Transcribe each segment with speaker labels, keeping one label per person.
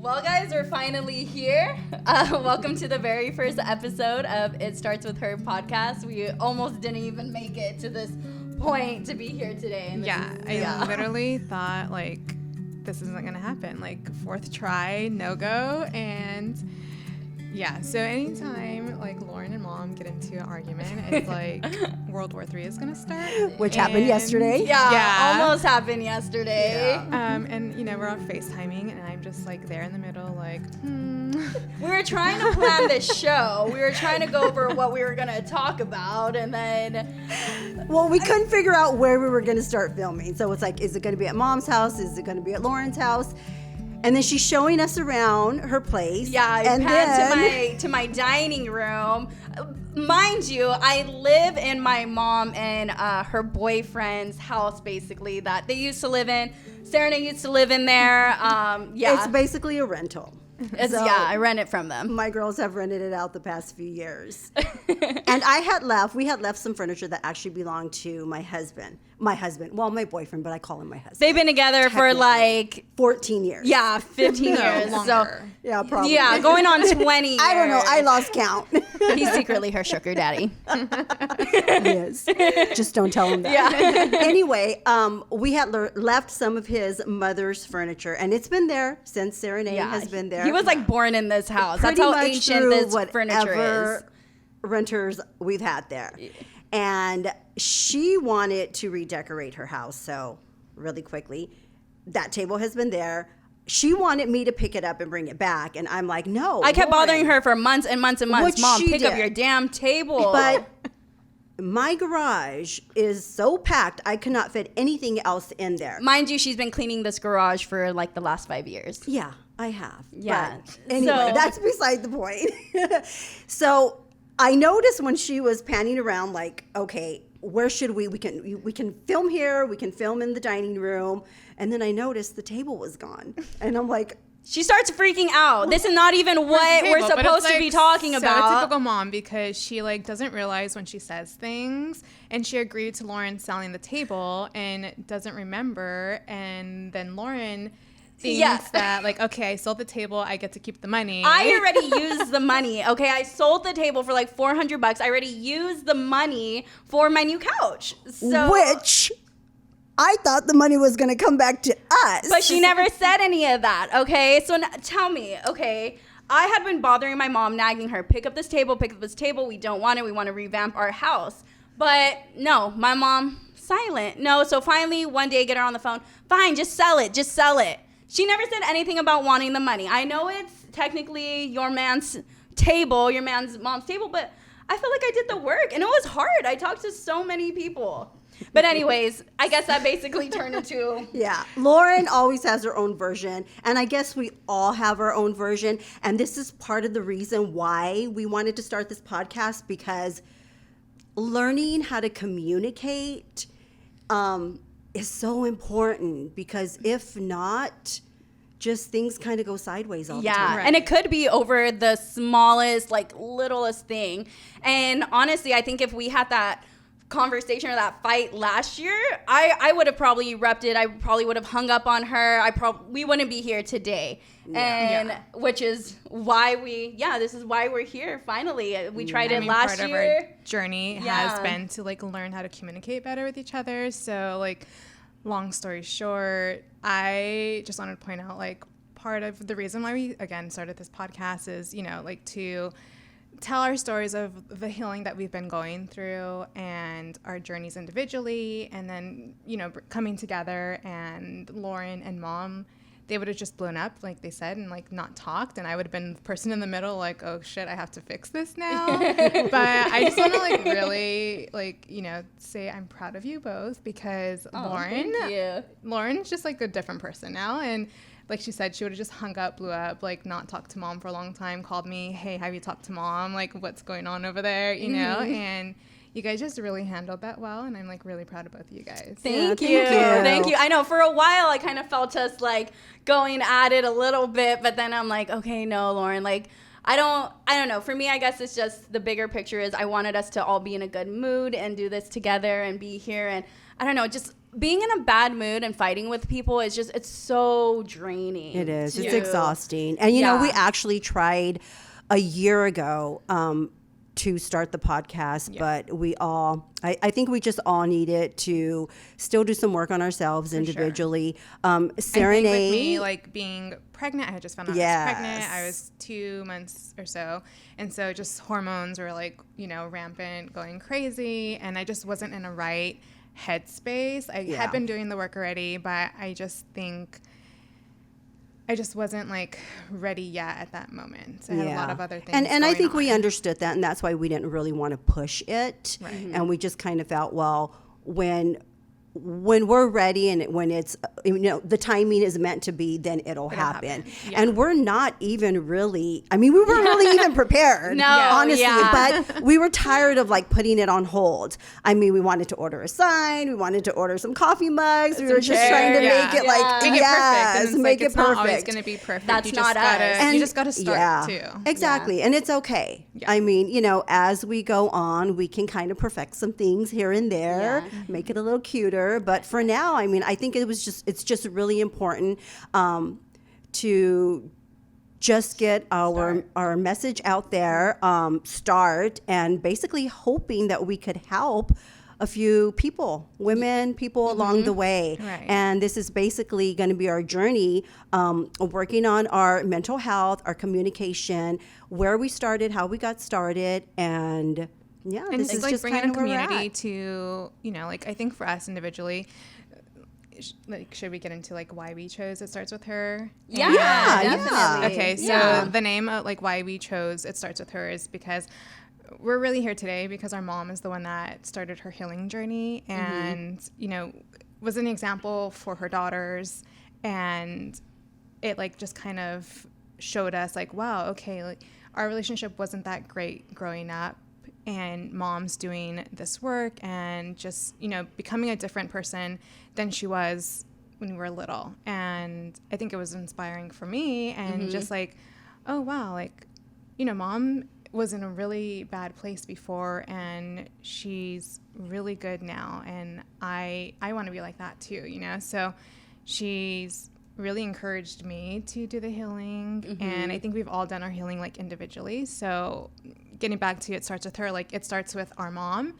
Speaker 1: Well, guys, we're finally here. Welcome to the very first episode of It Starts With Her podcast. We almost didn't even make it to this point to be here today.
Speaker 2: I literally thought, like, this isn't going to happen. Like, fourth try, no go. And yeah, so anytime, like, Lauren and Mom get into an argument, it's like World War III is going to start.
Speaker 3: Which happened yesterday.
Speaker 1: Yeah, almost happened yesterday.
Speaker 2: Yeah. And, you know, we're on FaceTiming, and I'm just, like, there in the middle, like,
Speaker 1: We were trying to plan this show. We were trying to go over what we were going to talk about, and then...
Speaker 3: Well, we couldn't figure out where we were going to start filming. So it's like, is it going to be at Mom's house? Is it going to be at Lauren's house? And then she's showing us around her place.
Speaker 1: Yeah, I pan to my dining room. Mind you, I live in my mom and her boyfriend's house, basically, that they used to live in. Serena used to live in there.
Speaker 3: It's basically a rental.
Speaker 1: I rent it from them.
Speaker 3: My girls have rented it out the past few years. And we had left some furniture that actually belonged to my husband, well, my boyfriend, but I call him my husband.
Speaker 1: They've been together for like
Speaker 3: 14 years.
Speaker 1: Yeah, 15 years.
Speaker 2: Longer.
Speaker 1: So
Speaker 3: yeah, probably.
Speaker 1: Yeah, going on 20 years.
Speaker 3: I don't know. I lost count.
Speaker 1: He's secretly her sugar daddy.
Speaker 3: He is. Just don't tell him that. Yeah. Anyway, we had left some of his mother's furniture, and it's been there since Serenade has been there.
Speaker 1: He was like born in this house.
Speaker 3: Pretty
Speaker 1: That's how
Speaker 3: much
Speaker 1: ancient this furniture is.
Speaker 3: Renters we've had there. Yeah. And she wanted to redecorate her house. So really quickly, that table has been there. She wanted me to pick it up and bring it back. And I'm like, no.
Speaker 1: I kept bothering her for months and months and months. Mom, pick up your damn table.
Speaker 3: But my garage is so packed, I could not fit anything else in there.
Speaker 1: Mind you, she's been cleaning this garage for like the last 5 years.
Speaker 3: Yeah, I have.
Speaker 1: Yeah.
Speaker 3: But anyway, that's beside the point. So I noticed when she was panning around, like, okay, where should we can film here, we can film in the dining room. And then I noticed the table was gone. And I'm like,
Speaker 1: she starts freaking out. This is not even what we're supposed to be talking about.
Speaker 2: So typical mom, because she like doesn't realize when she says things, and she agreed to Lauren selling the table and doesn't remember, and then Lauren thinks that like, okay, I sold the table, I get to keep the money.
Speaker 1: I already used the money. Okay, I sold the table for like $400. I already used the money for my new couch. So
Speaker 3: which I thought the money was going to come back to us.
Speaker 1: But she never said any of that, okay? So tell me, okay, I had been bothering my mom, nagging her, pick up this table, we don't want it, we want to revamp our house. But no, my mom, silent. No, so finally one day I get her on the phone, fine, just sell it. She never said anything about wanting the money. I know it's technically your man's table, your man's mom's table, but I felt like I did the work, and it was hard. I talked to so many people. But anyways, I guess that basically turned into...
Speaker 3: Yeah. Lauren always has her own version, and I guess we all have our own version. And this is part of the reason why we wanted to start this podcast, because learning how to communicate is so important, because if not, just things kind of go sideways all the time.
Speaker 1: Yeah, and it could be over the smallest, like, littlest thing. And honestly, I think if we had that conversation or that fight last year, I would have probably erupted. I probably would have hung up on her. We wouldn't be here today. Which is why this is why we're here finally. We tried it last
Speaker 2: part
Speaker 1: year.
Speaker 2: Of our journey has been to like learn how to communicate better with each other. So like, long story short, I just wanted to point out, like, part of the reason why we again started this podcast is, you know, like, to tell our stories of the healing that we've been going through and our journeys individually, and then, you know, coming together. And Lauren and Mom, they would have just blown up, like they said, and like not talked, and I would have been the person in the middle, like, oh shit, I have to fix this now. But I just want to like really, like, you know, say I'm proud of you both, because Lauren's just like a different person now. And like she said, she would have just hung up, blew up, like not talked to Mom for a long time, called me, hey, have you talked to Mom? Like, what's going on over there, you know? And you guys just really handled that well, and I'm like really proud of both of you guys.
Speaker 1: Thank you. I know for a while I kind of felt us like going at it a little bit, but then I'm like, okay, no, Lauren, like, I don't know. For me, I guess it's just the bigger picture is I wanted us to all be in a good mood and do this together and be here. And I don't know, just being in a bad mood and fighting with people is just, it's so draining.
Speaker 3: It is. It's
Speaker 1: to-
Speaker 3: exhausting. And, you know,
Speaker 1: Yeah.
Speaker 3: we actually tried a year ago to start the podcast, but we all, I think we just all needed to still do some work on ourselves individually.
Speaker 2: I think with
Speaker 3: Serenade.
Speaker 2: me, like being pregnant, I had just found out I
Speaker 3: Yes.
Speaker 2: was pregnant. I was 2 months or so. And so just hormones were like, you know, rampant, going crazy. And I just wasn't in a right headspace. I
Speaker 3: Yeah.
Speaker 2: had been doing the work already, but I just think I just wasn't like ready yet at that moment. I had a lot of other things.
Speaker 3: And I
Speaker 2: going
Speaker 3: think we
Speaker 2: on.
Speaker 3: understood that, and that's why we didn't really want to push it. And we just kind of felt, well, when we're ready and when it's, you know, the timing is meant to be, then it'll happen.
Speaker 2: Yeah.
Speaker 3: And we're not even really, I mean, we weren't really even prepared,
Speaker 1: No,
Speaker 3: honestly,
Speaker 1: yeah.
Speaker 3: but we were tired of like putting it on hold. I mean, we wanted to order a sign, we wanted to order some coffee mugs, we were just trying to
Speaker 2: chairs.
Speaker 3: make it
Speaker 1: Yeah.
Speaker 3: like,
Speaker 2: Make it
Speaker 3: yes,
Speaker 2: perfect. And it's
Speaker 3: make
Speaker 2: like,
Speaker 3: it
Speaker 2: it's not always
Speaker 3: perfect.
Speaker 2: going to be perfect.
Speaker 1: That's
Speaker 2: you just
Speaker 1: not
Speaker 2: gotta,
Speaker 1: us.
Speaker 2: You just got to start too.
Speaker 3: Exactly. And it's okay.
Speaker 2: Yeah.
Speaker 3: I mean, you know, as we go on, we can kind of perfect some things here and there, make it a little cuter. But for now, I mean, I think it's just really important to just get our message out there, start, and basically hoping that we could help a few people, people along the way.
Speaker 2: Right.
Speaker 3: And this is basically going to be our journey, working on our mental health, our communication, where we started, how we got started, and yeah,
Speaker 2: And
Speaker 3: this
Speaker 2: it's
Speaker 3: is
Speaker 2: like
Speaker 3: just
Speaker 2: bringing
Speaker 3: kind
Speaker 2: a
Speaker 3: of where we're
Speaker 2: community
Speaker 3: at.
Speaker 2: to, you know, like I think for us individually, like should we get into like why we chose It Starts With Her?
Speaker 1: Yeah,
Speaker 3: Yeah,
Speaker 1: definitely.
Speaker 2: Okay, so
Speaker 1: Yeah.
Speaker 2: the name of like why we chose It Starts With Her is because we're really here today because our mom is the one that started her healing journey and, you know, was an example for her daughters, and it like just kind of showed us like, wow, okay, like our relationship wasn't that great growing up, and mom's doing this work and just, you know, becoming a different person than she was when we were little. And I think it was inspiring for me, and just like, oh wow, like, you know, mom was in a really bad place before and she's really good now, and I want to be like that too, you know. So she's really encouraged me to do the healing, and I think we've all done our healing like individually. So getting back to It Starts With Her, like it starts with our mom,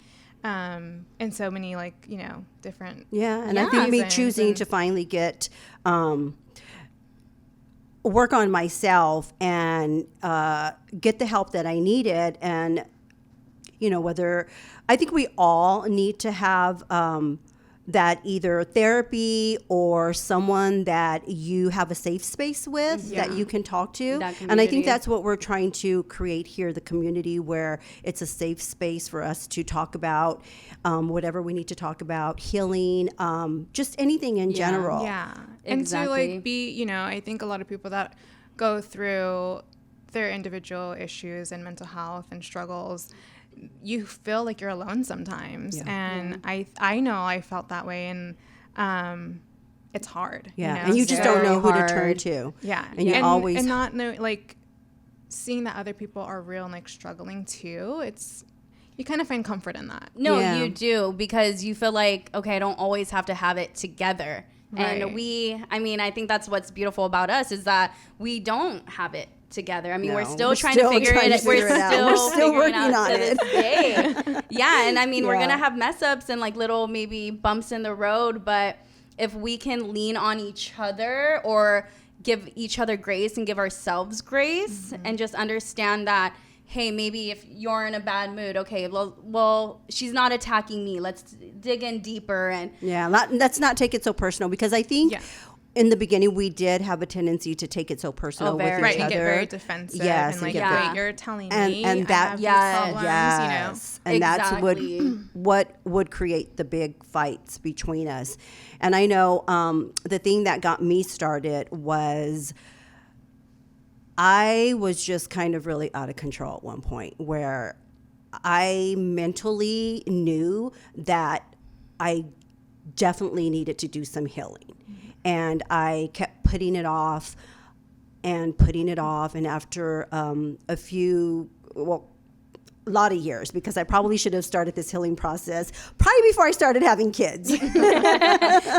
Speaker 2: and so many like, you know, different
Speaker 3: Yeah, and I think me
Speaker 2: reasons.
Speaker 3: choosing
Speaker 2: And-
Speaker 3: to finally get work on myself and get the help that I needed, and you know, whether I think we all need to have that either therapy or someone that you have a safe space with that you can talk to.
Speaker 1: That
Speaker 3: And I think
Speaker 1: community.
Speaker 3: that's what we're trying to create here, the community where it's a safe space for us to talk about whatever we need to talk about, healing, just anything in general.
Speaker 2: Yeah. And to
Speaker 1: Exactly.
Speaker 2: like be, you know, I think a lot of people that go through their individual issues and mental health and struggles, you feel like you're alone sometimes.
Speaker 3: Yeah.
Speaker 2: And I know I felt that way, and it's hard.
Speaker 3: Yeah,
Speaker 2: know?
Speaker 3: and you just
Speaker 1: so
Speaker 3: don't know who to
Speaker 1: hard.
Speaker 3: turn to.
Speaker 2: Yeah.
Speaker 3: And you always
Speaker 2: and not know, like seeing that other people are real and like struggling too. It's, you kind of find comfort in that.
Speaker 1: No,
Speaker 3: Yeah.
Speaker 1: you do, because you feel like, okay, I don't always have to have it together.
Speaker 2: Right.
Speaker 1: And I think that's what's beautiful about us is that we don't have it together. I mean, we're
Speaker 3: No,
Speaker 1: still
Speaker 3: we're
Speaker 1: trying
Speaker 3: still
Speaker 1: to figure
Speaker 3: trying
Speaker 1: it
Speaker 3: to
Speaker 1: We're
Speaker 3: figure it out.
Speaker 1: still,
Speaker 3: We're still
Speaker 1: figuring
Speaker 3: working
Speaker 1: out
Speaker 3: on
Speaker 1: to this day. Yeah, and I mean, we're
Speaker 3: Yeah.
Speaker 1: going to have mess ups and like little maybe bumps in the road, but if we can lean on each other or give each other grace and give ourselves grace and just understand that, hey, maybe if you're in a bad mood, okay, well, she's not attacking me. Let's dig in deeper. And
Speaker 3: Yeah, let's not take it so personal, because I think
Speaker 2: Yeah.
Speaker 3: in the beginning we did have a tendency to take it so personal with
Speaker 1: very.
Speaker 3: each
Speaker 2: Right.
Speaker 3: other.
Speaker 2: And get very defensive.
Speaker 3: Yes,
Speaker 2: And like,
Speaker 3: get
Speaker 1: very-
Speaker 2: wait, you're telling
Speaker 3: and
Speaker 2: me
Speaker 3: and
Speaker 2: I
Speaker 3: that
Speaker 2: have these
Speaker 1: Yes.
Speaker 2: problems,
Speaker 3: yes, and that's
Speaker 1: Exactly.
Speaker 3: what would create the big fights between us. And I know the thing that got me started was I was just kind of really out of control at one point, where I mentally knew that I definitely needed to do some healing. And I kept putting it off and putting it off. And after a lot of years, because I probably should have started this healing process probably before I started having kids.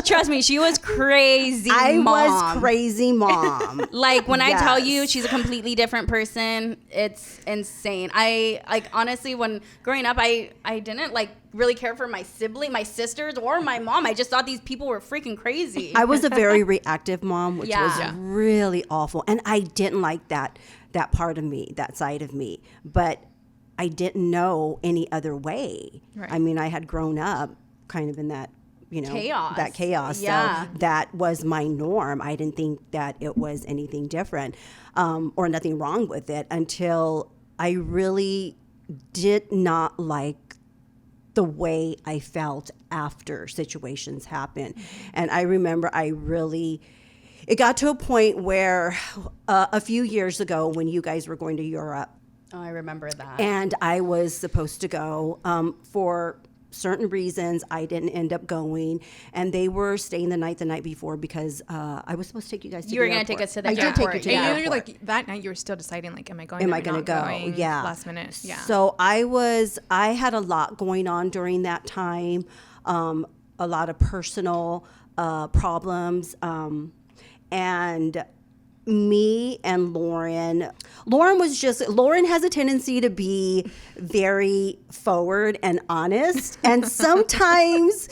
Speaker 1: Trust me, she was crazy.
Speaker 3: I
Speaker 1: mom.
Speaker 3: was crazy mom.
Speaker 1: Like when I tell you
Speaker 3: Yes.
Speaker 1: she's a completely different person, it's insane. I like honestly when growing up I didn't like really care for my sisters or my mom. I just thought these people were freaking crazy.
Speaker 3: I was a very reactive mom, which
Speaker 1: Yeah.
Speaker 3: was
Speaker 1: Yeah.
Speaker 3: really awful. And I didn't like that part of me, that side of me. But I didn't know any other way.
Speaker 2: Right.
Speaker 3: I mean, I had grown up kind of in that,
Speaker 1: Chaos.
Speaker 3: that chaos.
Speaker 1: Yeah.
Speaker 3: So that was my norm. I didn't think that it was anything different or nothing wrong with it until I really did not like the way I felt after situations happened. And I remember it got to a point where a few years ago when you guys were going to Europe,
Speaker 1: Oh, I remember that.
Speaker 3: and I was supposed to go for certain reasons. I didn't end up going, and they were staying the night before because I was supposed to take you guys to
Speaker 1: You were
Speaker 3: the
Speaker 1: gonna
Speaker 3: airport.
Speaker 1: take us to the
Speaker 3: I did
Speaker 1: airport,
Speaker 3: take you to the
Speaker 1: yeah.
Speaker 2: And you're
Speaker 3: airport.
Speaker 2: like that night you were still deciding like, am I going?
Speaker 3: Am
Speaker 2: Am
Speaker 3: I going to
Speaker 2: not
Speaker 3: go?
Speaker 2: going?
Speaker 3: Yeah.
Speaker 2: Last minute. Yeah.
Speaker 3: So I had a lot going on during that time, a lot of personal problems, and me and Lauren has a tendency to be very forward and honest, and sometimes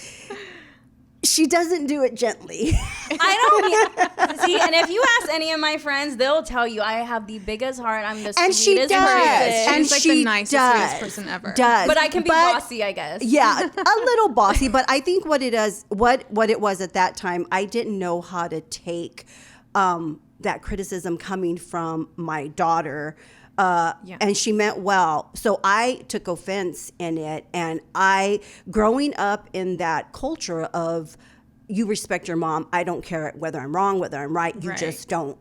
Speaker 3: she doesn't do it gently.
Speaker 1: I don't see, and if you ask any of my friends, they'll tell you I have the biggest heart. I'm the
Speaker 3: And she
Speaker 1: sweetest
Speaker 3: does.
Speaker 1: person.
Speaker 3: And
Speaker 2: She's like
Speaker 3: she
Speaker 2: the nicest,
Speaker 3: does.
Speaker 2: sweetest person ever.
Speaker 3: Does.
Speaker 1: But I can be bossy, I guess.
Speaker 3: Yeah, a little bossy, but I think what it was at that time, I didn't know how to take that criticism coming from my daughter. And she meant well. So I took offense in it. And growing up in that culture of you respect your mom, I don't care whether I'm wrong, whether I'm right, you
Speaker 2: Right.
Speaker 3: just don't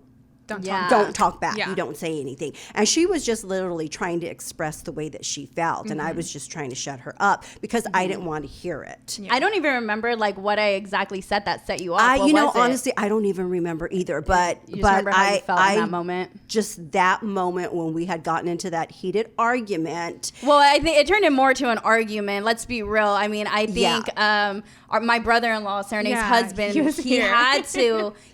Speaker 1: Yeah.
Speaker 3: don't talk back.
Speaker 2: Yeah.
Speaker 3: You don't say anything. And she was just literally trying to express the way that she felt. And I was just trying to shut her up because I didn't want to hear it.
Speaker 1: I don't even remember like what I exactly said that set you off. What was it?
Speaker 3: Honestly, I don't even remember either. But
Speaker 1: You just
Speaker 3: but
Speaker 1: remember how you felt
Speaker 3: I
Speaker 1: in that moment?
Speaker 3: just that moment when we had gotten into that heated argument.
Speaker 1: Well, I think it turned in more to an argument. Let's be real. I mean, I think my brother-in-law, Serena's
Speaker 2: Yeah,
Speaker 1: husband,
Speaker 2: he was here.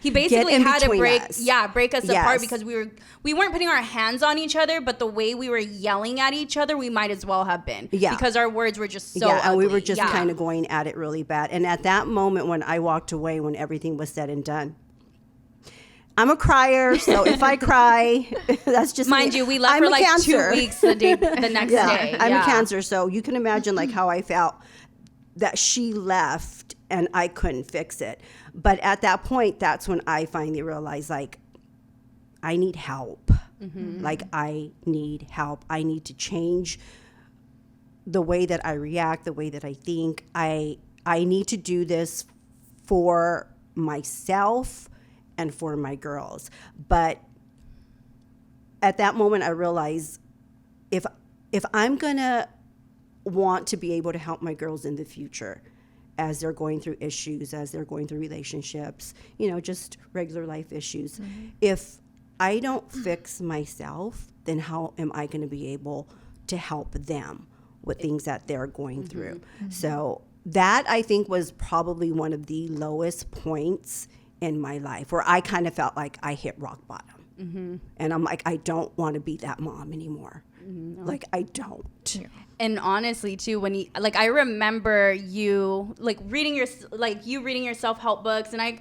Speaker 1: he basically
Speaker 3: in
Speaker 1: had to
Speaker 3: between
Speaker 1: break
Speaker 3: us.
Speaker 1: us
Speaker 3: Yes.
Speaker 1: apart because we weren't putting our hands on each other, but the way we were yelling at each other, we might as well have been.
Speaker 3: Yeah.
Speaker 1: Because our words were just so
Speaker 3: and we
Speaker 1: ugly.
Speaker 3: were just
Speaker 1: Yeah.
Speaker 3: kind of going at it really bad. And at that moment when I walked away, when everything was said and done, I'm a crier, so if I cry, that's just
Speaker 1: Mind
Speaker 3: me.
Speaker 1: you, we left
Speaker 3: I'm
Speaker 1: for
Speaker 3: a
Speaker 1: like
Speaker 3: Cancer.
Speaker 1: 2 weeks the next day.
Speaker 3: I'm
Speaker 1: Yeah.
Speaker 3: a Cancer, so you can imagine like how I felt that she left and I couldn't fix it. But at that point, that's when I finally realized like I need help. Like I need help. I need to change the way that I react, the way that I think. I need to do this for myself and for my girls. But at that moment I realized if I'm gonna want to be able to help my girls in the future as they're going through issues, as they're going through relationships, just regular life issues, if I don't fix myself, then how am I going to be able to help them with things that they're going through? So that I think was probably one of the lowest points in my life where I kind of felt like I hit rock bottom. And I'm like, I don't want to be that mom anymore. Like, I don't.
Speaker 2: Yeah.
Speaker 1: And honestly, too, when you like, I remember you like reading your self-help books, and I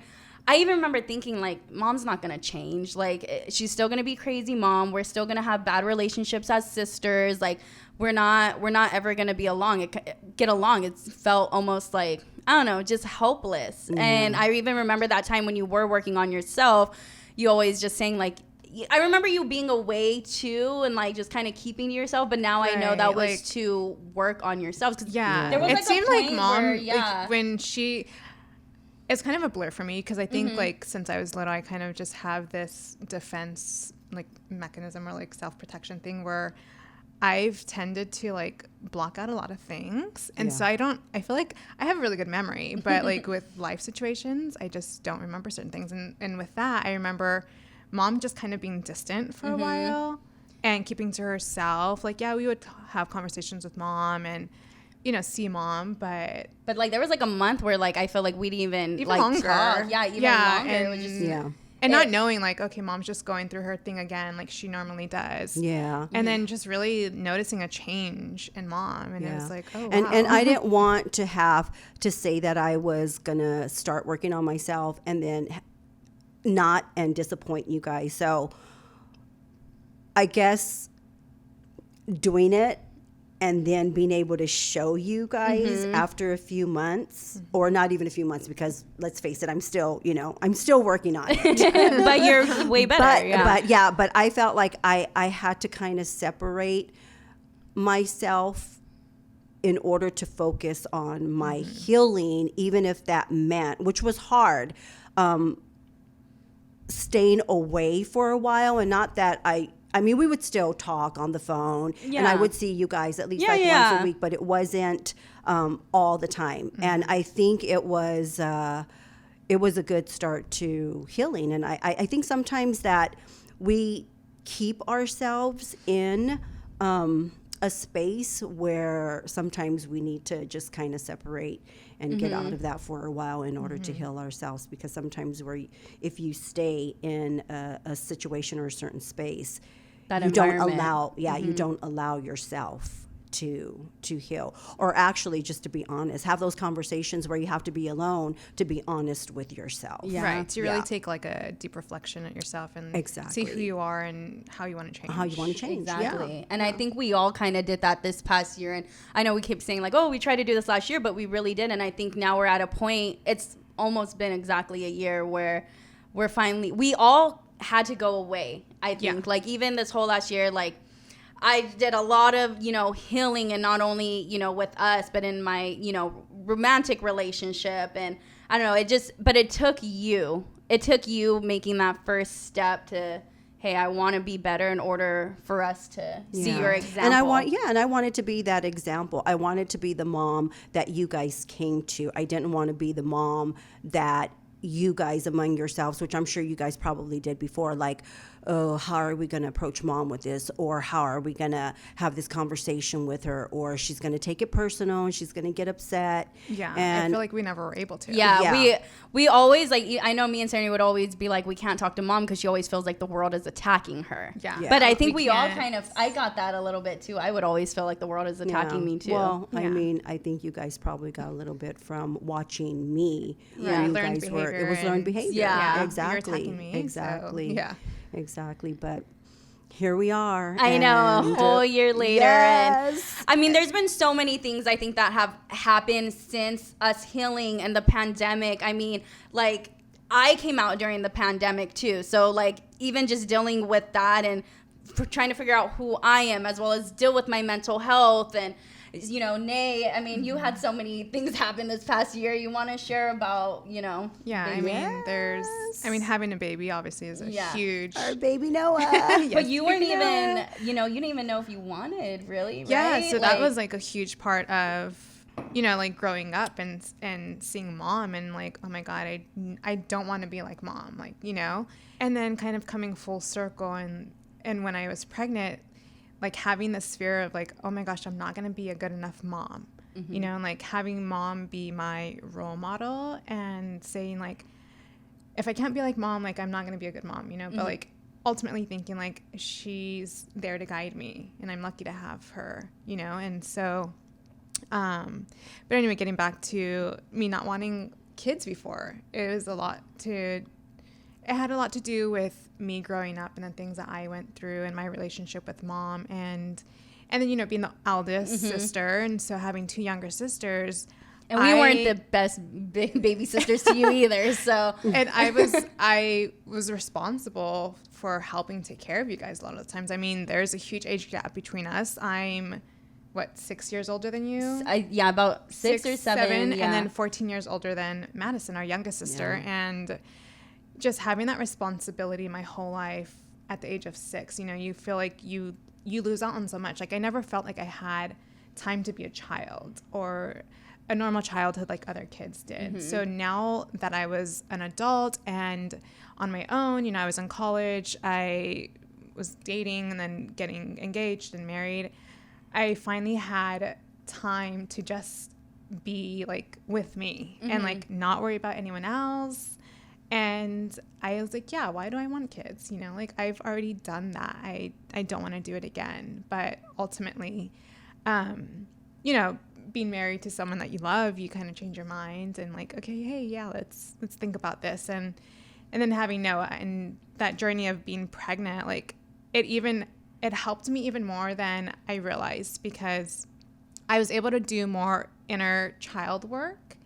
Speaker 1: even remember thinking like, mom's not gonna change. Like, she's still gonna be crazy mom. We're still gonna have bad relationships as sisters. Like, we're not ever gonna get along. It felt almost like, I don't know, just helpless. And I even remember that time when you were working on yourself, you always just saying like, I remember you being away too and like just kind of keeping to yourself, but now I know
Speaker 2: Right,
Speaker 1: that was
Speaker 2: like-
Speaker 1: to work on yourselves. 'Cause
Speaker 2: Yeah.
Speaker 1: there was
Speaker 2: It
Speaker 1: like a
Speaker 2: seemed like
Speaker 1: point
Speaker 2: mom,
Speaker 1: where,
Speaker 2: like, when she, it's kind of a blur for me because I
Speaker 1: Mm-hmm.
Speaker 2: think like since I was little, I kind of just have this defense like mechanism or like self-protection thing where I've tended to like block out a lot of things. And so I feel like I have a really good memory, but like with life situations, I just don't remember certain things. And with that, I remember mom just kind of being distant for a while and keeping to herself. Like, yeah, we would have conversations with mom and, you know, see mom, but
Speaker 1: But there was a month where I feel like we didn't even
Speaker 2: longer.
Speaker 1: talk. Yeah, even longer. It was just
Speaker 3: Yeah.
Speaker 2: not knowing okay, mom's just going through her thing again, like she normally does.
Speaker 3: Yeah.
Speaker 2: And then just really noticing a change in mom, and it was like, oh, wow.
Speaker 3: And I didn't want to have to say that I was gonna start working on myself and then not and disappoint you guys. So I guess doing it and then being able to show you guys after a few months, or not even a few months, because let's face it, I'm still working on it.
Speaker 1: but you're way better.
Speaker 3: But I felt like I had to kind of separate myself in order to focus on my healing, even if that meant, which was hard, staying away for a while. And not that I mean, we would still talk on the phone, and I would see you guys at least once a week, but it wasn't all the time. And I think it was a good start to healing. And I think sometimes that we keep ourselves in a space where sometimes we need to just kind of separate and get out of that for a while in order to heal ourselves, because sometimes if you stay in a situation or a certain space, you don't allow you don't allow yourself to heal, or actually, just to be honest, have those conversations where you have to be alone to be honest with yourself.
Speaker 2: Right, to really take a deep reflection at yourself and see who you are and how you want to change.
Speaker 1: Exactly. And I think we all kind of did that this past year. And I know we keep saying oh, we tried to do this last year, but we really did. And I think now we're at a point, it's almost been exactly a year where we all had to go away. I think even this whole last year, I did a lot of, healing, and not only, with us, but in my, romantic relationship. And I don't know, but it took you making that first step to, hey, I want to be better in order for us to see your example.
Speaker 3: And I wanted to be that example. I wanted to be the mom that you guys came to. I didn't want to be the mom that you guys among yourselves, which I'm sure you guys probably did before, oh, how are we going to approach mom with this? Or how are we going to have this conversation with her? Or she's going to take it personal and she's going to get upset.
Speaker 2: Yeah,
Speaker 3: and
Speaker 2: I feel like we never were able to.
Speaker 1: Yeah. We always, I know me and Sarah would always be we can't talk to mom because she always feels like the world is attacking her.
Speaker 2: Yeah.
Speaker 1: But I think we all I got that a little bit too. I would always feel like the world is attacking me too.
Speaker 3: Well, I mean, I think you guys probably got a little bit from watching me.
Speaker 2: Yeah,
Speaker 3: learned behavior. It was learned behavior.
Speaker 1: Yeah.
Speaker 3: Exactly.
Speaker 2: You were attacking me,
Speaker 3: exactly.
Speaker 2: So, yeah.
Speaker 3: Exactly. But here we are.
Speaker 1: I know, a whole year later.
Speaker 3: Yes.
Speaker 1: And I mean, there's been so many things I think that have happened since us healing and the pandemic. I mean, I came out during the pandemic too. So even just dealing with that and trying to figure out who I am, as well as deal with my mental health. And Nay, I mean, you had so many things happen this past year. You want to share about,
Speaker 2: Yeah, I mean, having a baby obviously is a huge.
Speaker 3: Our baby Noah.
Speaker 1: Yes, but you weren't even, you didn't even know if you wanted, really, right?
Speaker 2: Yeah, so that was a huge part of, growing up and seeing mom and oh my God, I don't want to be like mom, and then kind of coming full circle and when I was pregnant, having this fear of oh my gosh, I'm not going to be a good enough mom, and having mom be my role model and saying if I can't be like mom, I'm not going to be a good mom, but ultimately thinking she's there to guide me and I'm lucky to have her, and so, but anyway, getting back to me not wanting kids before, it had a lot to do with me growing up and the things that I went through in my relationship with mom and then, being the eldest sister. And so having two younger sisters.
Speaker 1: And we weren't the best baby sisters to you either. So,
Speaker 2: and I was responsible for helping take care of you guys a lot of the times. I mean, there's a huge age gap between us. I'm 6 years older than you?
Speaker 1: About six or seven.
Speaker 2: And then 14 years older than Madison, our youngest sister. Yeah. And just having that responsibility my whole life at the age of 6, you feel like you lose out on so much. I never felt like I had time to be a child or a normal childhood like other kids did. So now that I was an adult and on my own, you know, I was in college, I was dating and then getting engaged and married, I finally had time to just be like with me and like not worry about anyone else. And I was like, yeah, why do I want kids? You know, like I've already done that. I don't want to do it again. But ultimately, you know, being married to someone that you love, you kind of change your mind and like, okay, hey, yeah, let's think about this. And then having Noah and that journey of being pregnant, like it helped me even more than I realized, because I was able to do more inner child work,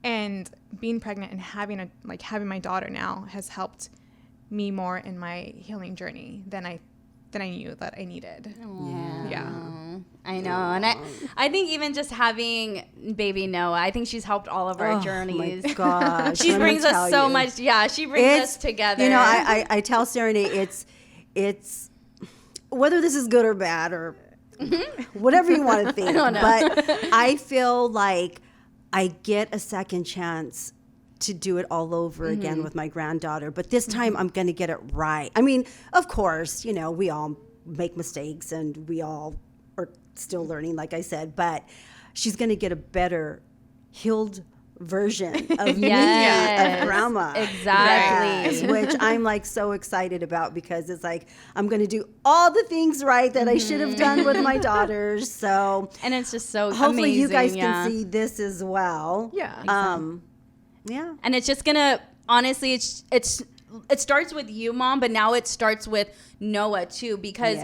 Speaker 2: and being pregnant and having my daughter now has helped me more in my healing journey than I knew that I needed. Yeah.
Speaker 1: I know. And I think even just having baby Noah, I think she's helped all of our journeys.
Speaker 3: Oh my gosh.
Speaker 1: She
Speaker 3: let me
Speaker 1: brings us
Speaker 3: tell
Speaker 1: so
Speaker 3: you.
Speaker 1: much. Yeah, she brings us together.
Speaker 3: You know, I tell Serenade, it's whether this is good or bad or whatever you want to think. But I feel like I get a second chance to do it all over again with my granddaughter. But this time I'm going to get it right. I mean, of course, you know, we all make mistakes and we all are still learning, like I said. But she's going to get a better healed version of me, of grandma.
Speaker 1: Exactly.
Speaker 3: Yes, which I'm like so excited about, because it's like I'm going to do all the things right that I should have done with my daughters. So
Speaker 1: and it's just so
Speaker 3: hopefully
Speaker 1: amazing,
Speaker 3: you guys can see this as well.
Speaker 2: Yeah.
Speaker 3: Yeah.
Speaker 1: And it's just gonna, honestly, it starts with you, Mom, but now it starts with Noah too, because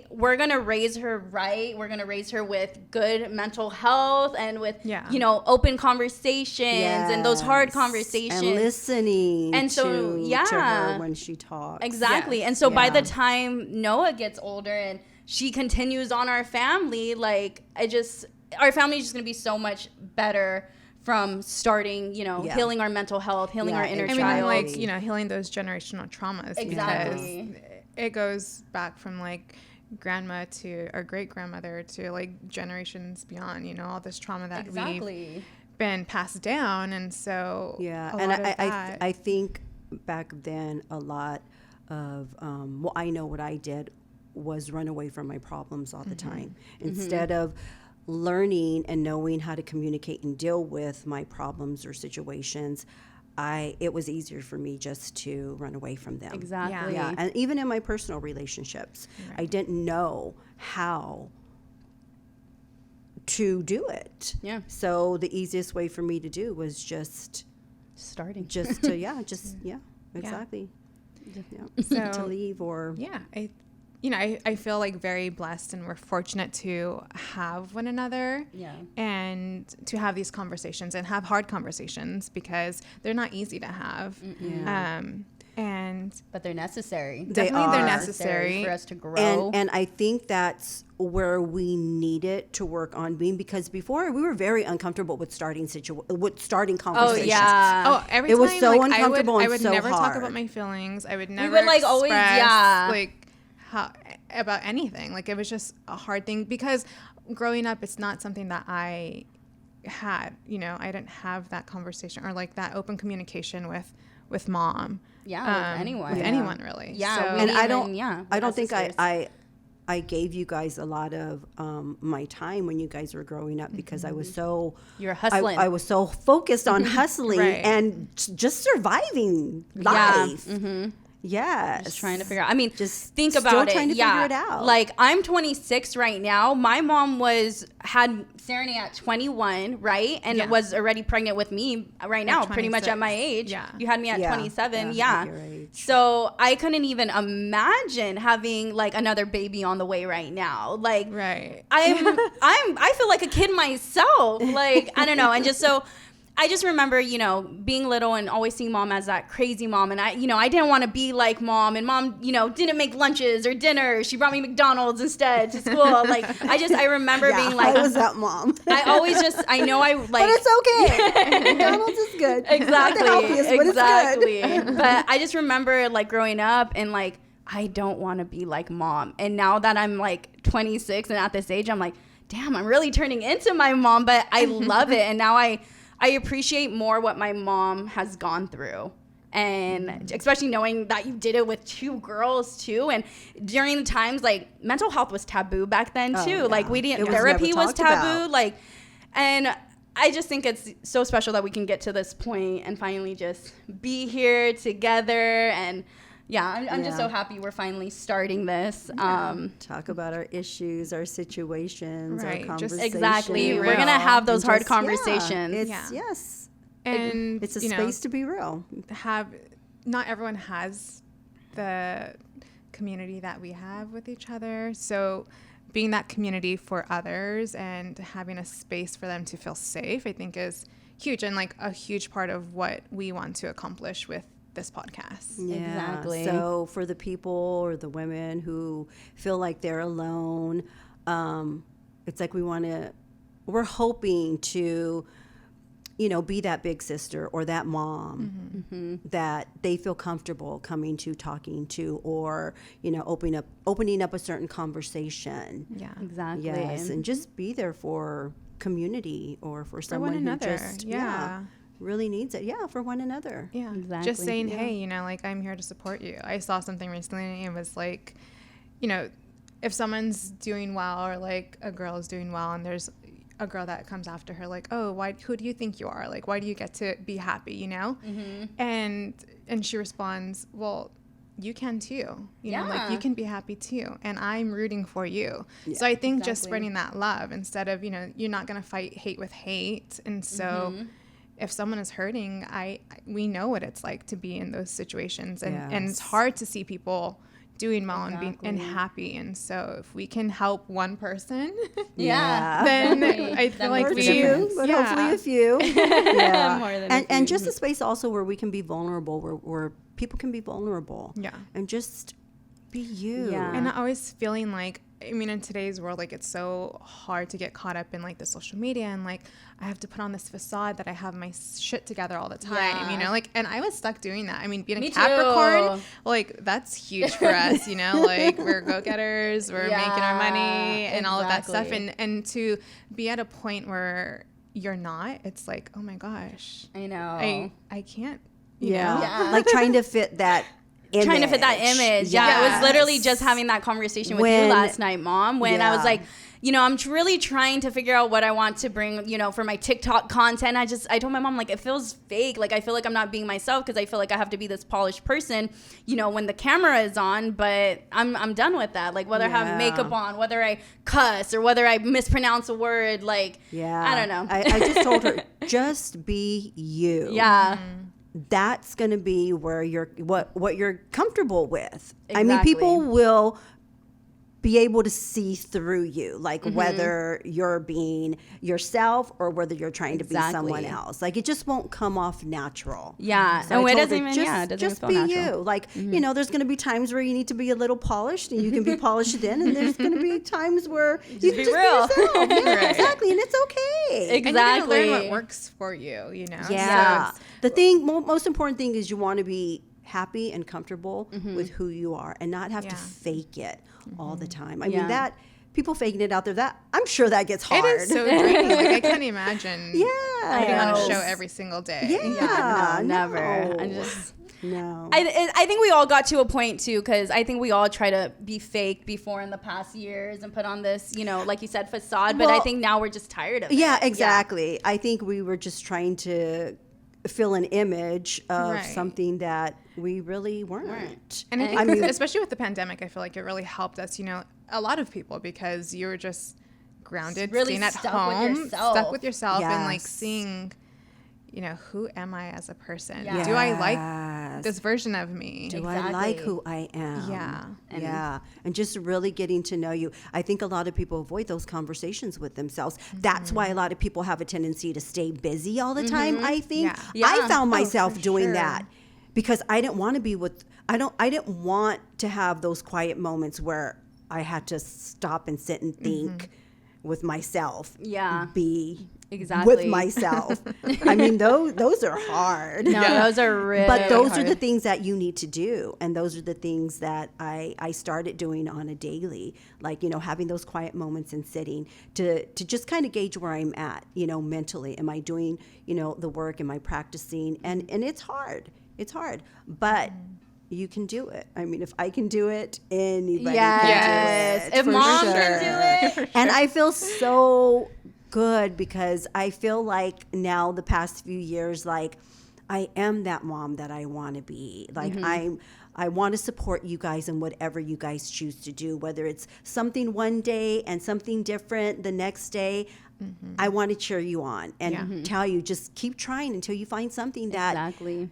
Speaker 1: we're gonna raise her right. We're gonna raise her with good mental health and with you know, open conversations and those hard conversations
Speaker 3: and listening
Speaker 1: and so
Speaker 3: to her when she talks.
Speaker 1: Exactly.
Speaker 2: Yes.
Speaker 1: And so by the time Noah gets older and she continues on our family, like our family is just gonna be so much better from starting, you know, healing our mental health, healing our inner child.
Speaker 2: I mean, like, you know, healing those generational traumas.
Speaker 1: Exactly.
Speaker 2: Because it goes back from like grandma to our great grandmother to like generations beyond, you know, all this trauma that we've been passed down. And so
Speaker 3: I think back then a lot of I know what I did was run away from my problems all the time instead of learning and knowing how to communicate and deal with my problems or situations. It was easier for me just to run away from them.
Speaker 1: Exactly.
Speaker 3: Yeah, and even in my personal relationships, I didn't know how to do it.
Speaker 1: Yeah.
Speaker 3: So the easiest way for me to do was just
Speaker 1: starting.
Speaker 3: Just to exactly. Yeah.
Speaker 2: So
Speaker 3: to leave or
Speaker 2: I feel like very blessed, and we're fortunate to have one another and to have these conversations and have hard conversations, because they're not easy to have.
Speaker 1: But they're necessary.
Speaker 2: They're necessary
Speaker 1: for us to grow.
Speaker 3: And I think that's where we needed to work on being, because before we were very uncomfortable with starting conversations.
Speaker 1: Oh yeah.
Speaker 2: Oh, every
Speaker 3: it
Speaker 2: time
Speaker 3: was so
Speaker 2: like,
Speaker 3: uncomfortable
Speaker 2: I
Speaker 3: and
Speaker 2: would
Speaker 3: so
Speaker 2: never talk
Speaker 3: hard.
Speaker 2: about my feelings. I would never
Speaker 1: would, like, always-
Speaker 2: express, like how about anything. Like it was just a hard thing, because growing up, it's not something that I had. You know, I didn't have that conversation or like that open communication with mom.
Speaker 1: Yeah, with anyone.
Speaker 2: With anyone, really.
Speaker 1: Yeah,
Speaker 2: So,
Speaker 3: And I
Speaker 1: with
Speaker 3: don't
Speaker 1: us
Speaker 3: think
Speaker 1: sisters.
Speaker 3: I gave you guys a lot of my time when you guys were growing up, because I was so
Speaker 1: You're hustling.
Speaker 3: I was so focused on hustling
Speaker 2: Right.
Speaker 3: and just surviving life. Yes.
Speaker 1: Just trying to figure out. I mean,
Speaker 3: Just
Speaker 1: think
Speaker 3: still
Speaker 1: about
Speaker 3: trying
Speaker 1: it.
Speaker 3: to
Speaker 1: Yeah.
Speaker 3: figure it out.
Speaker 1: Like, I'm 26 right now. My mom had Serenade at 21, right? And was already pregnant with me right now, pretty much at my
Speaker 2: 26.
Speaker 1: age.
Speaker 2: Yeah.
Speaker 1: You had me at
Speaker 3: Yeah.
Speaker 1: 27.
Speaker 3: Yeah,
Speaker 1: Yeah.
Speaker 3: at your age.
Speaker 1: So I couldn't even imagine having like another baby on the way right now. Like,
Speaker 2: right.
Speaker 1: I feel like a kid myself. Like, I don't know. And just so I just remember, you know, being little and always seeing mom as that crazy mom. And I didn't want to be like mom. And mom, you know, didn't make lunches or dinner. She brought me McDonald's instead to school. Like, I remember being like,
Speaker 3: I was that mom.
Speaker 1: I know I like.
Speaker 3: But it's okay. McDonald's is good.
Speaker 1: Exactly.
Speaker 3: Not the healthiest, but it's good.
Speaker 1: But I just remember like growing up and like, I don't want to be like mom. And now that I'm like 26 and at this age, I'm like, damn, I'm really turning into my mom, but I love it. And now I appreciate more what my mom has gone through. And especially knowing that you did it with 2 girls too. And during the times, like, mental health was taboo back then too.
Speaker 3: yeah.
Speaker 1: Like, therapy was taboo. Like, and I just think it's so special that we can get to this point and finally just be here together. And yeah, I'm just so happy we're finally starting this.
Speaker 3: Talk about our issues, our situations,
Speaker 2: Right,
Speaker 3: our
Speaker 2: just-
Speaker 3: conversations.
Speaker 1: Exactly. We're
Speaker 2: real.
Speaker 1: going to have those
Speaker 3: And
Speaker 1: hard
Speaker 3: just-
Speaker 1: conversations.
Speaker 3: It's,
Speaker 2: Yeah.
Speaker 3: Yes.
Speaker 2: And
Speaker 3: It's a
Speaker 2: you know,
Speaker 3: space to be real.
Speaker 2: not everyone has the community that we have with each other. So being that community for others and having a space for them to feel safe, I think is huge, and like a huge part of what we want to accomplish with this podcast.
Speaker 3: Yeah.
Speaker 1: Exactly.
Speaker 3: So for the people or the women who feel like they're alone, it's like we're hoping to, be that big sister or that mom that they feel comfortable coming to, talking to, or, opening up a certain conversation.
Speaker 2: Yeah.
Speaker 1: Exactly.
Speaker 3: Yes. And just be there for community or for someone
Speaker 2: one
Speaker 3: who
Speaker 2: another.
Speaker 3: just
Speaker 2: Yeah.
Speaker 3: really needs it. Yeah, for one another.
Speaker 2: Yeah.
Speaker 1: Exactly.
Speaker 2: Just saying, hey, like, I'm here to support you. I saw something recently. It was like, if someone's doing well, or like a girl is doing well, and there's a girl that comes after her, like, oh, who do you think you are? Like, why do you get to be happy, And she responds, well, you can too. You know, like, you can be happy too. And I'm rooting for you. So I think just spreading that love instead of, you're not going to fight hate with hate. And so if someone is hurting, we know what it's like to be in those situations. And it's hard to see people doing well and being and happy. And so if we can help one person,
Speaker 1: Yeah.
Speaker 2: then
Speaker 1: Definitely.
Speaker 2: I feel like
Speaker 3: Or
Speaker 2: we,
Speaker 3: few, but hopefully a few. Yeah.
Speaker 1: More than a
Speaker 3: and
Speaker 1: few.
Speaker 3: just a space also where we can be vulnerable, where people can be vulnerable.
Speaker 2: Yeah.
Speaker 3: And just be you.
Speaker 1: Yeah.
Speaker 2: And always feeling like, in today's world, like, it's so hard to get caught up in like the social media, and like, I have to put on this facade that I have my shit together all the time,
Speaker 1: Yeah.
Speaker 2: like, and I was stuck doing that. Being
Speaker 1: Me
Speaker 2: a Capricorn,
Speaker 1: too.
Speaker 2: like, that's huge for us, like, we're go-getters, we're making our money and all of that stuff.
Speaker 1: exactly.
Speaker 2: And to be at a point where you're not, it's like, oh my gosh,
Speaker 1: I know.
Speaker 2: I can't,
Speaker 3: Yeah.
Speaker 1: Yeah.
Speaker 3: Like trying to fit that image.
Speaker 1: Trying to fit that image. Yeah, I was literally just having that conversation with you last night, Mom, when I was
Speaker 3: Yeah.
Speaker 1: like, I'm really trying to figure out what I want to bring, for my TikTok content. I told my mom, like, it feels fake. Like, I feel like I'm not being myself because I feel like I have to be this polished person, when the camera is on. But I'm done with that. Like, whether I have makeup on, whether I cuss, or whether I mispronounce a word, like,
Speaker 3: Yeah.
Speaker 1: I don't know.
Speaker 3: I just told her, just be you.
Speaker 1: Yeah.
Speaker 3: That's going to be where what you're comfortable with.
Speaker 1: Exactly.
Speaker 3: People will be able to see through you, like whether you're being yourself or whether you're trying to be someone else. Like, it just won't come off natural.
Speaker 1: Yeah.
Speaker 3: So I
Speaker 1: And it
Speaker 3: told
Speaker 1: doesn't
Speaker 3: her,
Speaker 1: even, it doesn't
Speaker 3: just
Speaker 1: feel
Speaker 3: be
Speaker 1: natural.
Speaker 3: you. Like, there's going to be times where you need to be a little polished, and you can be polished then, and there's going to be times where you can
Speaker 1: be
Speaker 3: just
Speaker 1: real.
Speaker 3: be yourself. Yeah,
Speaker 2: Right.
Speaker 3: exactly, and it's okay.
Speaker 2: and you're gonna learn
Speaker 1: Exactly.
Speaker 2: what works for you,
Speaker 3: Yeah.
Speaker 2: So
Speaker 3: The thing, most important thing is you want to be happy and comfortable with who you are and not have to
Speaker 2: Yeah.
Speaker 3: fake it all the time. I
Speaker 1: Yeah.
Speaker 3: mean, that people faking it out there, that I'm sure that gets hard.
Speaker 2: it is so draining. Like, I can't imagine
Speaker 3: Yeah.
Speaker 2: putting on a
Speaker 1: know.
Speaker 2: show every single day.
Speaker 3: Yeah,
Speaker 1: No, never. I
Speaker 3: no.
Speaker 1: just...
Speaker 3: No.
Speaker 1: I think we all got to a point too, because I think we all try to be fake before in the past years and put on this, like you said, facade. But I
Speaker 3: Well,
Speaker 1: think now we're just tired of it.
Speaker 3: Yeah, exactly. I think we were just trying to fill an image of
Speaker 2: Right.
Speaker 3: something that we really weren't.
Speaker 2: And I think,
Speaker 3: I mean-
Speaker 2: especially with the pandemic, I feel like it really helped us, a lot of people, because you were just grounded,
Speaker 1: Really
Speaker 2: staying at
Speaker 1: stuck with
Speaker 2: home,
Speaker 1: yourself.
Speaker 2: stuck with yourself, and like
Speaker 3: Yes.
Speaker 2: seeing, who am I as a person?
Speaker 1: Yeah.
Speaker 2: Do I
Speaker 3: Yes.
Speaker 2: like this version of me?
Speaker 3: Do I like
Speaker 1: Exactly.
Speaker 3: who I am?
Speaker 2: Yeah.
Speaker 3: Yeah. And just really getting to know you. I think a lot of people avoid those conversations with themselves. That's why a lot of people have a tendency to stay busy all the time, I think.
Speaker 2: Yeah.
Speaker 1: Yeah.
Speaker 3: I found
Speaker 2: Oh,
Speaker 3: myself
Speaker 2: for
Speaker 3: doing
Speaker 2: sure.
Speaker 3: that because I didn't want to be with I didn't want to have those quiet moments where I had to stop and sit and think with myself.
Speaker 1: Yeah.
Speaker 3: Be
Speaker 1: Exactly.
Speaker 3: with myself. I mean, those are hard.
Speaker 1: No, those are really
Speaker 3: But those are
Speaker 1: hard.
Speaker 3: the things that you need to do. And those are the things that I started doing on a daily, like, having those quiet moments and sitting to just kind of gauge where I'm at, mentally. Am I doing, the work? Am I practicing? And it's hard. It's hard. But you can do it. I mean, if I can do it, anybody
Speaker 1: Yes.
Speaker 3: can do it.
Speaker 1: If
Speaker 3: for
Speaker 1: mom
Speaker 3: sure.
Speaker 1: can do it.
Speaker 3: And I feel so good because I feel like now the past few years, like I am that mom that I want to be. Like I want to support you guys in whatever you guys choose to do, whether it's something one day and something different the next day. I want to cheer you on and tell you, just keep trying until you find something that,
Speaker 1: Exactly.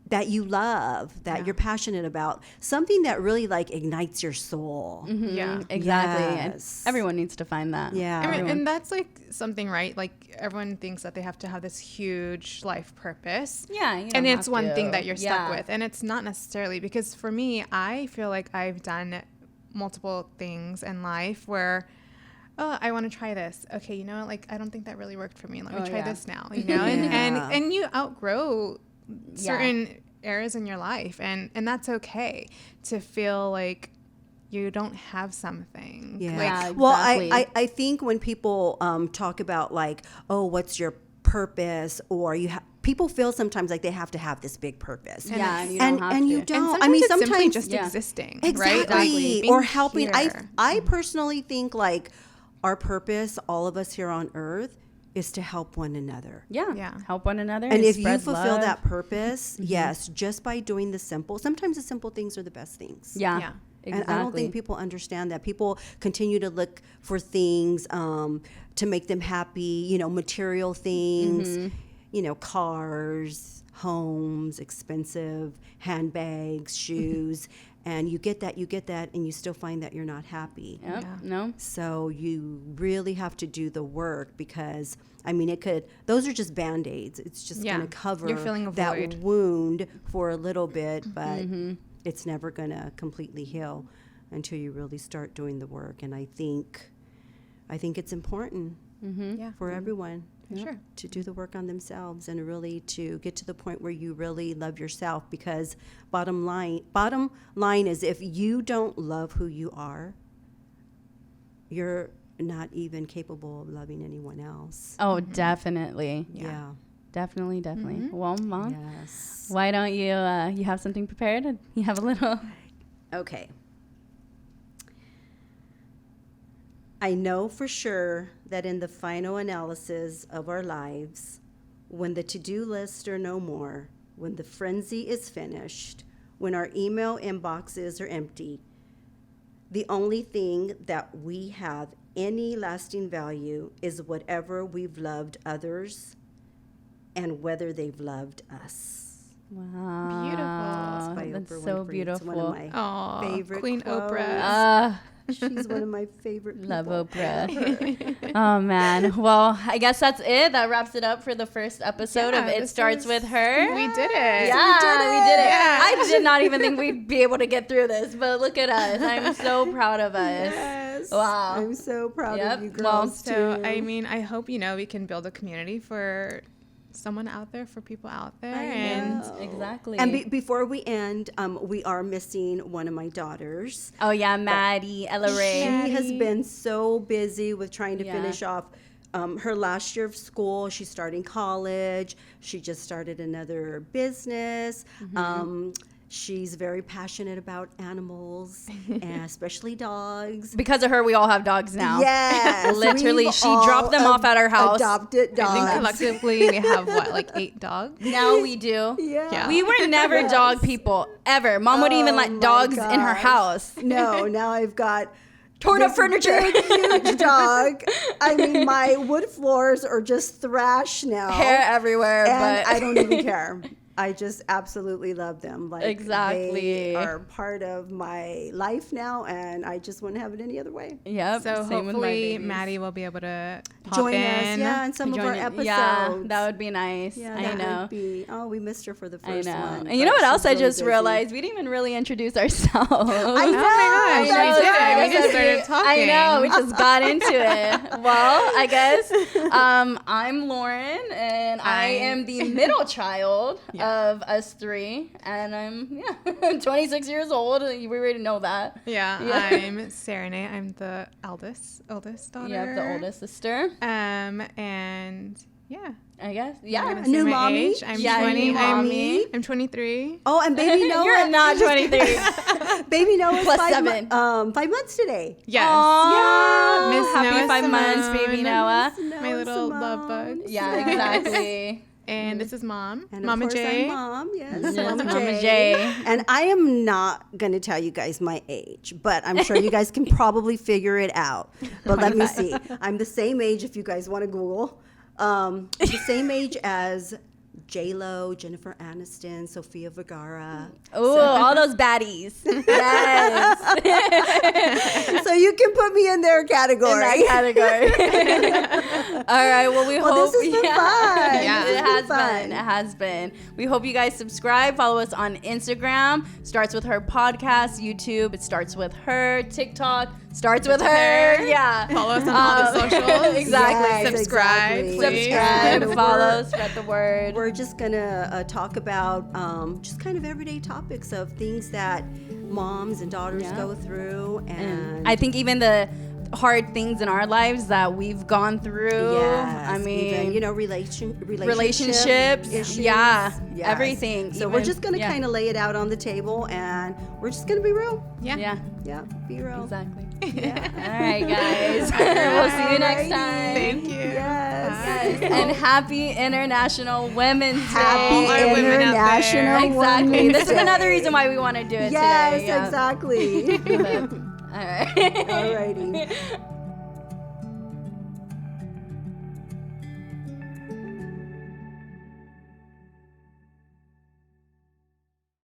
Speaker 3: that you love, that you're passionate about, something that really like ignites your soul.
Speaker 2: Yeah.
Speaker 1: Exactly. And
Speaker 3: Yes.
Speaker 1: everyone needs to find that.
Speaker 3: Yeah.
Speaker 2: I mean, and that's like something, right? Like everyone thinks that they have to have this huge life purpose.
Speaker 1: Yeah, you don't
Speaker 2: and it's
Speaker 1: have
Speaker 2: one
Speaker 1: to.
Speaker 2: thing that you're stuck
Speaker 1: Yeah.
Speaker 2: with. And it's not necessarily, because for me, I feel like I've done multiple things in life where, oh, I want to try this. Okay, like I don't think that really worked for me. Let me try
Speaker 1: yeah.
Speaker 2: this now. And,
Speaker 3: Yeah.
Speaker 2: and you outgrow certain areas in your life, and that's okay to feel like you don't have something.
Speaker 3: Yeah.
Speaker 2: Like,
Speaker 1: Yeah,
Speaker 3: Well,
Speaker 1: exactly.
Speaker 3: I think when people talk about like, oh, what's your purpose, or people feel sometimes like they have to have this big purpose.
Speaker 1: Yeah, and you don't have
Speaker 3: and you
Speaker 1: to.
Speaker 3: don't.
Speaker 2: and
Speaker 3: I mean,
Speaker 2: it's simply
Speaker 3: sometimes
Speaker 2: just
Speaker 1: Yeah.
Speaker 2: existing,
Speaker 3: exactly,
Speaker 2: right? Like, being
Speaker 3: or helping.
Speaker 2: here.
Speaker 3: I personally think like our purpose, all of us here on Earth, is to help one another.
Speaker 1: Yeah.
Speaker 2: Yeah.
Speaker 1: Help one another.
Speaker 3: And if you
Speaker 1: spread
Speaker 3: fulfill
Speaker 1: love.
Speaker 3: that purpose, yes, just by doing the simple, sometimes the simple things are the best things.
Speaker 1: Yeah.
Speaker 2: Yeah.
Speaker 1: Exactly.
Speaker 3: And I don't think people understand that. People continue to look for things to make them happy, material things, cars, homes, expensive handbags, shoes. And you get that, and you still find that you're not happy.
Speaker 1: Yep.
Speaker 2: Yeah.
Speaker 1: No.
Speaker 3: So you really have to do the work because, I mean, those are just Band-Aids. It's just
Speaker 2: Yeah.
Speaker 3: going to cover
Speaker 2: You're filling a
Speaker 3: that
Speaker 2: void.
Speaker 3: wound for a little bit, but it's never going to completely heal until you really start doing the work. And I think it's important
Speaker 2: Yeah.
Speaker 3: for everyone
Speaker 2: Sure.
Speaker 3: to do the work on themselves and really to get to the point where you really love yourself, because bottom line is, if you don't love who you are, you're not even capable of loving anyone else.
Speaker 1: Oh, definitely.
Speaker 3: Yeah.
Speaker 1: Definitely. Well, Mom,
Speaker 3: Yes.
Speaker 1: why don't you have something prepared? You have a little.
Speaker 3: Okay. I know for sure that in the final analysis of our lives, when the to-do lists are no more, when the frenzy is finished, when our email inboxes are empty, the only thing that we have any lasting value is whatever we've loved others and whether they've loved us.
Speaker 1: Wow.
Speaker 2: Beautiful.
Speaker 3: By
Speaker 1: That's
Speaker 3: Oprah
Speaker 1: so
Speaker 3: Winfrey.
Speaker 1: beautiful.
Speaker 3: It's one of my
Speaker 2: Aw,
Speaker 3: favorite
Speaker 2: Queen
Speaker 3: quotes.
Speaker 2: Oprah.
Speaker 3: She's one of my favorite people.
Speaker 1: Love Oprah. Oh, man. Well, I guess that's it. That wraps it up for the first episode of
Speaker 2: Yeah,
Speaker 1: It
Speaker 2: this
Speaker 1: Starts
Speaker 2: is-
Speaker 1: With Her.
Speaker 2: We did it.
Speaker 1: Yeah, we did it.
Speaker 2: Yeah.
Speaker 1: I did not even think we'd be able to get through this, but look at us. I'm so proud of us.
Speaker 3: Yes.
Speaker 1: Wow.
Speaker 3: I'm so proud
Speaker 1: Yep.
Speaker 3: of you
Speaker 1: Well,
Speaker 3: girls,
Speaker 2: So,
Speaker 3: too.
Speaker 2: I mean, I hope, we can build a community for someone out there, for people out there. And
Speaker 3: know.
Speaker 1: Exactly.
Speaker 3: And before we end, we are missing one of my daughters.
Speaker 1: Oh, yeah, Maddie, Ella Ray.
Speaker 3: She has been so busy with trying to
Speaker 1: Yeah.
Speaker 3: finish off her last year of school. She's starting college. She just started another business. She's very passionate about animals, and especially dogs.
Speaker 1: Because of her, we all have dogs now.
Speaker 3: Yes,
Speaker 1: Literally,
Speaker 3: we've
Speaker 1: she
Speaker 3: all
Speaker 1: dropped them off at our house.
Speaker 3: Adopted
Speaker 2: I think
Speaker 3: dogs.
Speaker 2: collectively we have, like 8 dogs?
Speaker 1: Now we do.
Speaker 3: Yeah.
Speaker 1: We were never dog people, ever. Mom wouldn't even
Speaker 3: Oh
Speaker 1: let
Speaker 3: my
Speaker 1: dogs in her
Speaker 3: gosh.
Speaker 1: house.
Speaker 3: No, now I've got
Speaker 1: Torn up
Speaker 3: this
Speaker 1: furniture.
Speaker 3: big, huge dog. I mean, my wood floors are just thrash now.
Speaker 1: Hair everywhere,
Speaker 3: and
Speaker 1: but
Speaker 3: I don't even care. I just absolutely love them. Like
Speaker 1: Exactly.
Speaker 3: they are part of my life now, and I just wouldn't have it any other way.
Speaker 1: Yep.
Speaker 2: So
Speaker 1: same with my
Speaker 2: hopefully
Speaker 1: babies.
Speaker 2: Maddie will be able to pop
Speaker 3: Join
Speaker 2: in.
Speaker 3: us, yeah, in some of our
Speaker 1: Join it.
Speaker 3: episodes.
Speaker 1: Yeah, that would be nice.
Speaker 3: Yeah,
Speaker 1: I
Speaker 3: that
Speaker 1: know.
Speaker 3: would be. Oh, we missed her for the
Speaker 1: I
Speaker 3: first
Speaker 1: know.
Speaker 3: one.
Speaker 1: And you know
Speaker 3: but
Speaker 1: what else
Speaker 3: she's
Speaker 1: I
Speaker 3: really
Speaker 1: just
Speaker 3: busy.
Speaker 1: realized? We didn't even really introduce ourselves.
Speaker 3: I know.
Speaker 2: Oh my gosh,
Speaker 1: I know,
Speaker 2: we did.
Speaker 1: I
Speaker 2: We just
Speaker 1: guess
Speaker 2: started
Speaker 1: I know. We
Speaker 2: talking.
Speaker 1: just got into it. Well, I guess I'm Lauren, and I am the middle child of us three, and I'm 26 years old. We already know that.
Speaker 2: Yeah,
Speaker 1: Yeah.
Speaker 2: I'm Serenade. I'm the oldest daughter.
Speaker 1: Yeah, the oldest sister.
Speaker 2: And yeah.
Speaker 1: I guess.
Speaker 2: I'm
Speaker 1: Yeah.
Speaker 2: gonna
Speaker 3: A new
Speaker 2: say my
Speaker 3: mommy?
Speaker 2: age. I'm
Speaker 1: Yeah,
Speaker 2: 20.
Speaker 1: new mommy.
Speaker 2: I'm 23.
Speaker 3: Oh, and baby Noah.
Speaker 1: You're not 23.
Speaker 3: Baby Noah's
Speaker 1: Plus
Speaker 3: 5
Speaker 1: 7.
Speaker 3: 5 months today.
Speaker 2: Yes.
Speaker 1: Aw,
Speaker 2: Miss
Speaker 1: happy
Speaker 2: Noah
Speaker 1: 5 months, baby
Speaker 2: Simone.
Speaker 1: Noah.
Speaker 2: My little love bug.
Speaker 1: Yeah, exactly.
Speaker 2: And this is Mom.
Speaker 3: And
Speaker 2: Mama
Speaker 3: of course,
Speaker 2: J.
Speaker 3: I'm Mom. Yes,
Speaker 1: Yes,
Speaker 3: Mama
Speaker 1: Mama
Speaker 3: J.
Speaker 1: J.
Speaker 3: And I am not going to tell you guys my age, but I'm sure you guys can probably figure it out. But let me see. I'm the same age if you guys want to Google. The same age as J-Lo, Jennifer Aniston, Sofia Vergara.
Speaker 1: Ooh, all those baddies. Yes.
Speaker 3: So you can put me in their category.
Speaker 1: In that category. All right. Well, we hope.
Speaker 3: This has been fun.
Speaker 2: Yeah.
Speaker 3: This
Speaker 1: It
Speaker 3: has
Speaker 1: has
Speaker 3: been fun.
Speaker 1: been. It has been. We hope you guys subscribe. Follow us on Instagram. Starts with her podcast. YouTube. It starts with her. TikTok. Starts with her. Yeah.
Speaker 2: Follow us on all the socials.
Speaker 1: Exactly.
Speaker 3: Yes,
Speaker 2: Subscribe,
Speaker 3: exactly.
Speaker 2: please.
Speaker 1: Subscribe.
Speaker 3: And
Speaker 1: Follow. Spread the word.
Speaker 3: We're just gonna talk about just kind of everyday topics of things that moms and daughters
Speaker 1: Yeah.
Speaker 3: go through, and
Speaker 1: I think even the hard things in our lives that we've gone through.
Speaker 3: yes,
Speaker 1: I mean,
Speaker 3: even, you know,
Speaker 1: relationships,
Speaker 3: issues.
Speaker 1: yeah,
Speaker 3: Yes.
Speaker 1: everything.
Speaker 3: So we're
Speaker 1: even-
Speaker 3: just gonna
Speaker 1: yeah.
Speaker 3: kind of lay it out on the table, and we're just gonna be real.
Speaker 2: Yeah.
Speaker 1: Yeah,
Speaker 3: Yeah, be real.
Speaker 1: exactly.
Speaker 3: Yeah.
Speaker 1: All right, guys. We'll see you next
Speaker 3: Alrighty.
Speaker 1: time.
Speaker 2: Thank you.
Speaker 3: Yes.
Speaker 1: Yes, and happy International Women's
Speaker 3: Happy
Speaker 1: Day.
Speaker 2: All our women out there.
Speaker 3: International
Speaker 1: Exactly.
Speaker 3: Women's
Speaker 1: This is
Speaker 3: Day.
Speaker 1: another reason why we want to do it
Speaker 3: Yes,
Speaker 1: today. Yeah.
Speaker 3: exactly.
Speaker 1: All right.
Speaker 3: Alrighty.